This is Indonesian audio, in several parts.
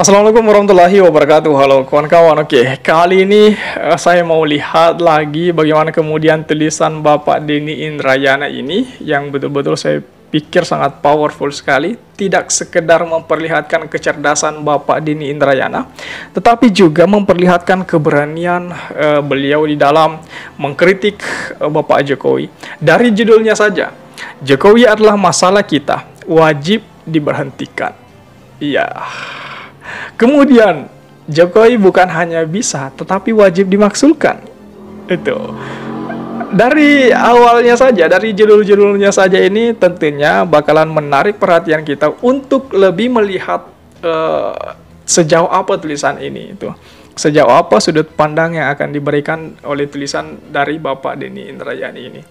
Assalamualaikum warahmatullahi wabarakatuh. Halo kawan-kawan. Oke, kali ini saya mau lihat lagi bagaimana kemudian tulisan Bapak Denny Indrayana ini yang betul-betul saya pikir sangat powerful sekali. Tidak sekedar memperlihatkan kecerdasan Bapak Denny Indrayana, tetapi juga memperlihatkan keberanian beliau di dalam mengkritik Bapak Jokowi. Dari judulnya saja, Jokowi adalah masalah kita, wajib diberhentikan. Iya. Kemudian, Jokowi bukan hanya bisa, tetapi wajib dimaksulkan. Itu. Dari awalnya saja, dari judul-judulnya saja ini tentunya bakalan menarik perhatian kita untuk lebih melihat sejauh apa tulisan ini. Itu. Sejauh apa sudut pandang yang akan diberikan oleh tulisan dari Bapak Denny Indrayana ini.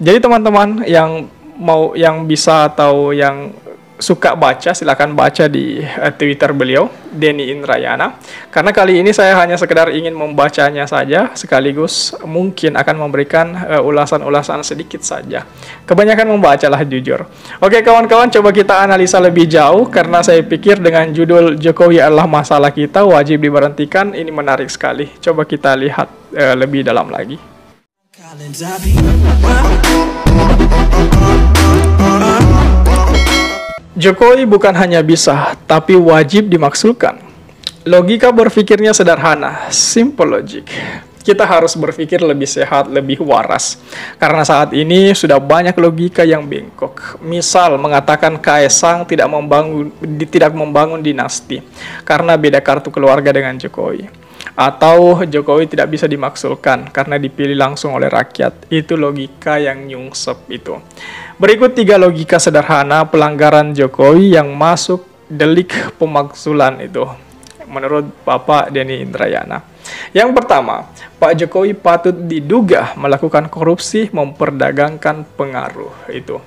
Jadi teman-teman yang bisa atau yang suka baca, silakan baca di Twitter beliau, Denny Indrayana. Karena kali ini saya hanya sekedar ingin membacanya saja, sekaligus mungkin akan memberikan ulasan-ulasan sedikit saja. Kebanyakan membacalah jujur. Oke kawan-kawan, coba kita analisa lebih jauh, karena saya pikir dengan judul Jokowi adalah masalah kita, wajib diberhentikan, ini menarik sekali. Coba kita lihat lebih dalam lagi. Jokowi bukan hanya bisa, tapi wajib dimaksulkan. Logika berpikirnya sederhana, simple logic. Kita harus berpikir lebih sehat, lebih waras. Karena saat ini sudah banyak logika yang bengkok. Misal mengatakan Kaesang tidak membangun dinasti karena beda kartu keluarga dengan Jokowi. Atau Jokowi tidak bisa dimaksulkan karena dipilih langsung oleh rakyat. Itu logika yang nyungsep itu. Berikut 3 logika sederhana pelanggaran Jokowi yang masuk delik pemaksulan itu, menurut Bapak Denny Indrayana. Yang pertama, Pak Jokowi patut diduga melakukan korupsi memperdagangkan pengaruh itu.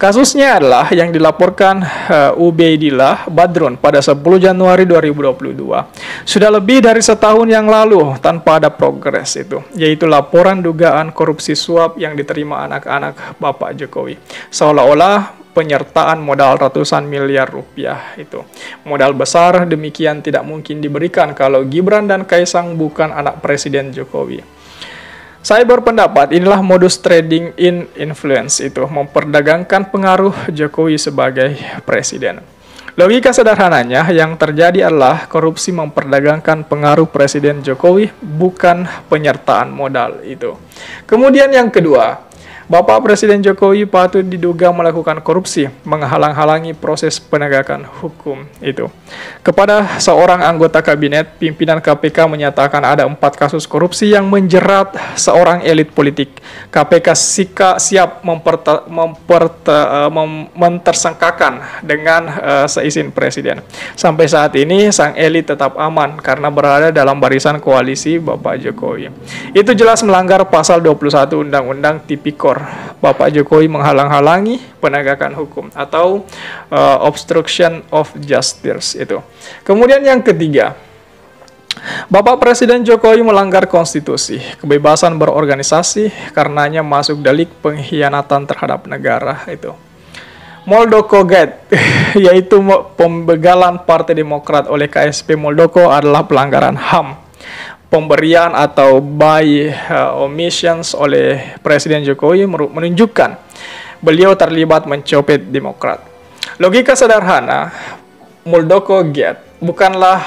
Kasusnya adalah yang dilaporkan Ubaidillah Badrun pada 10 Januari 2022. Sudah lebih dari setahun yang lalu tanpa ada progres itu, yaitu laporan dugaan korupsi suap yang diterima anak-anak Bapak Jokowi. Seolah-olah penyertaan modal ratusan miliar rupiah itu. Modal besar demikian tidak mungkin diberikan kalau Gibran dan Kaesang bukan anak Presiden Jokowi. Saya berpendapat inilah modus trading in influence itu, memperdagangkan pengaruh Jokowi sebagai presiden. Logika sederhananya yang terjadi adalah korupsi memperdagangkan pengaruh Presiden Jokowi, bukan penyertaan modal itu. Kemudian yang kedua, Bapak Presiden Jokowi patut diduga melakukan korupsi, menghalang-halangi proses penegakan hukum itu. Kepada seorang anggota kabinet, pimpinan KPK menyatakan ada 4 kasus korupsi yang menjerat seorang elit politik. KPK siap mentersangkakan dengan seizin presiden. Sampai saat ini, sang elit tetap aman karena berada dalam barisan koalisi Bapak Jokowi. Itu jelas melanggar pasal 21 Undang-Undang Tipikor. Bapak Jokowi menghalang-halangi penegakan hukum atau obstruction of justice itu. Kemudian yang ketiga, Bapak Presiden Jokowi melanggar konstitusi, kebebasan berorganisasi, karenanya masuk delik pengkhianatan terhadap negara itu. Muldoko Gate, yaitu pembegalan Partai Demokrat oleh KSP Muldoko adalah pelanggaran HAM. Pemberian atau by omissions oleh Presiden Jokowi menunjukkan beliau terlibat mencopet Demokrat. Logika sederhana, Muldoko Gate bukanlah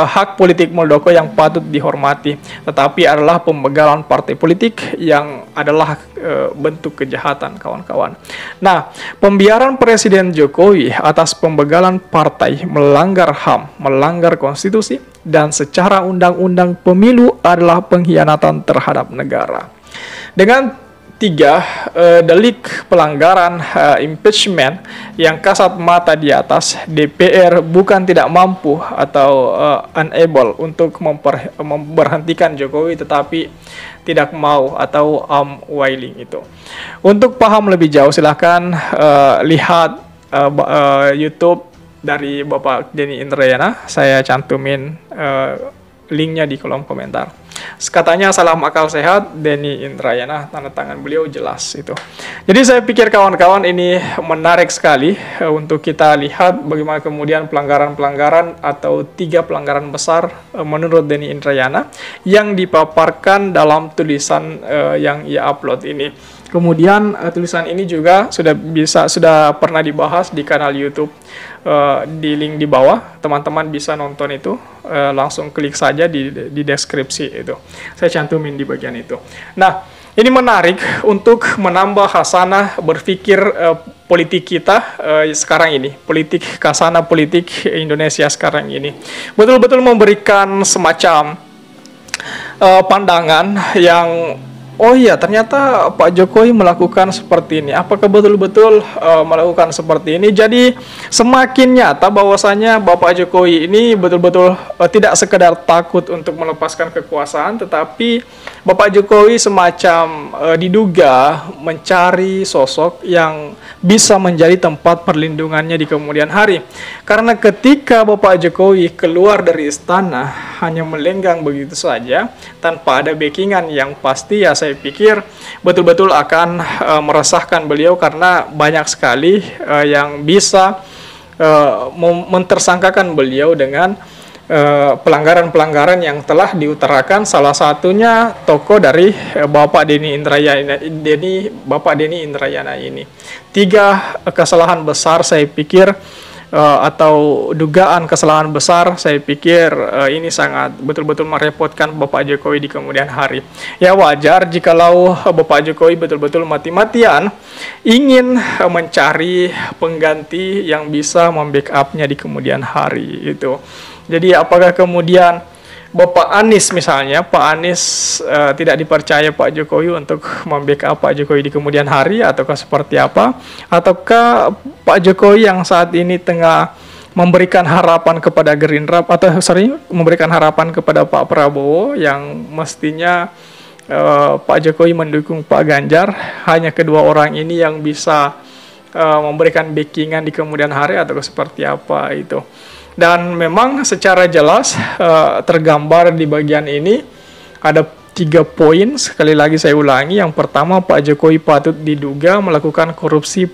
hak politik Muldoko yang patut dihormati, tetapi adalah pembegalan partai politik yang adalah bentuk kejahatan, kawan-kawan. Nah, pembiaran Presiden Jokowi atas pembegalan partai melanggar HAM, melanggar konstitusi, dan secara undang-undang pemilu adalah pengkhianatan terhadap negara. Dengan 3 delik pelanggaran impeachment yang kasat mata di atas, DPR bukan tidak mampu atau unable untuk memberhentikan Jokowi, tetapi tidak mau atau wailing itu. Untuk paham lebih jauh silahkan lihat YouTube dari Bapak Denny Indrayana. Saya cantumin linknya di kolom komentar. Katanya salam akal sehat, Denny Indrayana, tanda tangan beliau jelas itu. Jadi saya pikir kawan-kawan ini menarik sekali untuk kita lihat bagaimana kemudian pelanggaran-pelanggaran atau 3 pelanggaran besar menurut Denny Indrayana yang dipaparkan dalam tulisan yang ia upload ini. Kemudian tulisan ini juga sudah pernah dibahas di kanal YouTube, di link di bawah, teman-teman bisa nonton itu, langsung klik saja di deskripsi itu. Saya cantumin di bagian itu. Nah, ini menarik untuk menambah khasanah berpikir politik kita sekarang ini, khasanah politik Indonesia sekarang ini. Betul-betul memberikan semacam pandangan yang oh iya, ternyata Pak Jokowi melakukan seperti ini. Apakah betul-betul melakukan seperti ini? Jadi semakin nyata bahwasanya Bapak Jokowi ini betul-betul tidak sekedar takut untuk melepaskan kekuasaan, tetapi Bapak Jokowi semacam diduga mencari sosok yang bisa menjadi tempat perlindungannya di kemudian hari. Karena ketika Bapak Jokowi keluar dari istana hanya melenggang begitu saja tanpa ada backingan yang pasti, ya saya pikir betul-betul akan meresahkan beliau, karena banyak sekali yang bisa mentersangkakan beliau dengan pelanggaran-pelanggaran yang telah diutarakan, salah satunya tokoh dari Bapak Denny Indrayana ini. 3 kesalahan besar saya pikir, atau dugaan kesalahan besar, saya pikir ini sangat betul-betul merepotkan Bapak Jokowi di kemudian hari. Ya wajar jikalau Bapak Jokowi betul-betul mati-matian ingin mencari pengganti yang bisa membackup-nya di kemudian hari itu. Jadi apakah kemudian Bapak Anies misalnya, Pak Anies tidak dipercaya Pak Jokowi untuk membackup Pak Jokowi di kemudian hari, ataukah seperti apa? Ataukah Pak Jokowi yang saat ini tengah memberikan harapan kepada Gerindra, atau memberikan harapan kepada Pak Prabowo yang mestinya Pak Jokowi mendukung Pak Ganjar, hanya kedua orang ini yang bisa memberikan backingan di kemudian hari, ataukah seperti apa itu? Dan memang secara jelas tergambar di bagian ini ada 3 poin, sekali lagi saya ulangi. Yang pertama, Pak Jokowi patut diduga melakukan korupsi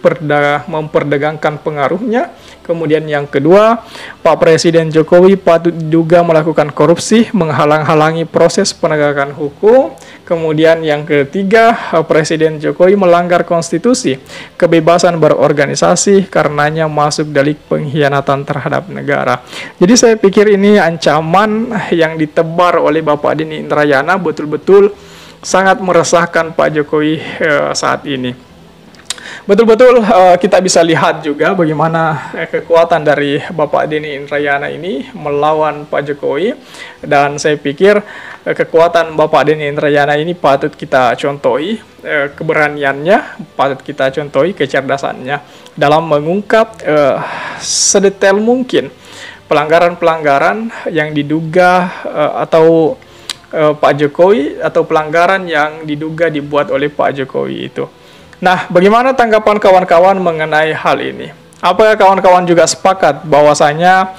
memperdagangkan pengaruhnya. Kemudian yang kedua, Pak Presiden Jokowi patut diduga melakukan korupsi menghalang-halangi proses penegakan hukum. Kemudian yang ketiga, Presiden Jokowi melanggar konstitusi, kebebasan berorganisasi, karenanya masuk delik pengkhianatan terhadap negara. Jadi saya pikir ini ancaman yang ditebar oleh Bapak Denny Indrayana betul-betul sangat meresahkan Pak Jokowi saat ini. Betul-betul kita bisa lihat juga bagaimana kekuatan dari Bapak Denny Indrayana ini melawan Pak Jokowi, dan saya pikir kekuatan Bapak Denny Indrayana ini patut kita contohi, keberaniannya patut kita contohi, kecerdasannya dalam mengungkap sedetail mungkin pelanggaran-pelanggaran yang diduga atau Pak Jokowi, atau pelanggaran yang diduga dibuat oleh Pak Jokowi itu. Nah, bagaimana tanggapan kawan-kawan mengenai hal ini? Apakah kawan-kawan juga sepakat bahwasanya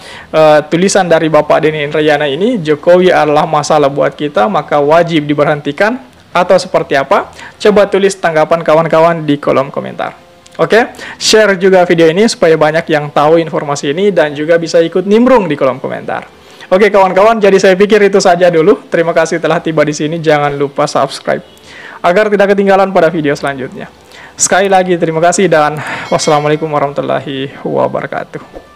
tulisan dari Bapak Denny Indrayana ini, Jokowi adalah masalah buat kita, maka wajib diberhentikan, atau seperti apa? Coba tulis tanggapan kawan-kawan di kolom komentar. Oke, share juga video ini supaya banyak yang tahu informasi ini dan juga bisa ikut nimbrung di kolom komentar. Oke kawan-kawan, jadi saya pikir itu saja dulu. Terima kasih telah tiba di sini. Jangan lupa subscribe agar tidak ketinggalan pada video selanjutnya. Sekali lagi terima kasih dan wassalamualaikum warahmatullahi wabarakatuh.